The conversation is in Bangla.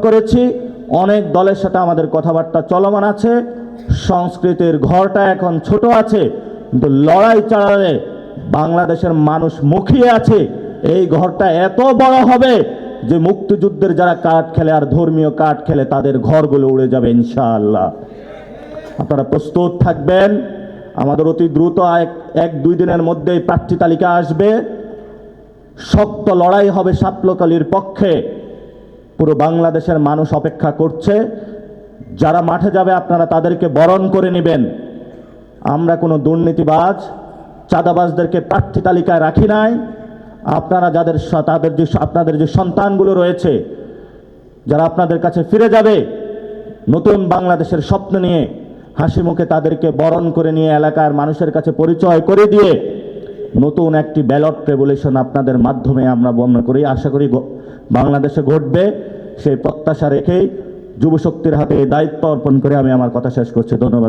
করেছি, অনেক দলের সাথে আমাদের কথাবার্তা চলমান আছে। সংস্কৃতির ঘরটা এখন ছোট আছে, কিন্তু লড়াই চালালে বাংলাদেশের মানুষ মুখিয়ে আছে। এই ঘরটা এত বড় হবে যে মুক্তিযুদ্ধের যারা কার্ড খেলে আর ধর্মীয় কার্ড খেলে তাদের ঘরগুলো উড়ে যাবে ইনশাআল্লাহ। আপনারা প্রস্তুত থাকবেন। আমাদের অতি দ্রুত এক দুই দিনের মধ্যেই প্রার্থী তালিকা আসবে। শক্ত লড়াই হবে সাতলকালির পক্ষে। পুরো বাংলাদেশের মানুষ অপেক্ষা করছে। যারা মাঠে যাবে আপনারা তাদেরকে বরণ করে নেবেন। আমরা কোনো দুর্নীতিবাজ চাঁদাবাজদেরকে প্রার্থী তালিকায় রাখি নাই। আপনারা আপনাদের যে সন্তানগুলো রয়েছে, যারা আপনাদের কাছে ফিরে যাবে নতুন বাংলাদেশের স্বপ্ন নিয়ে, হাসি মুখে তাদেরকে বরণ করে নিয়ে এলাকার মানুষের কাছে পরিচয় করে দিয়ে নতুন একটি ব্যালট রেভলিউশন আপনাদের মাধ্যমে আমরা মনে করি, আশা করি বাংলাদেশে ঘটবে। সেই প্রত্যাশা রেখেই যুবশক্তির হাতে দায়িত্ব অর্পণ করে আমি আমার কথা শেষ করছি। ধন্যবাদ।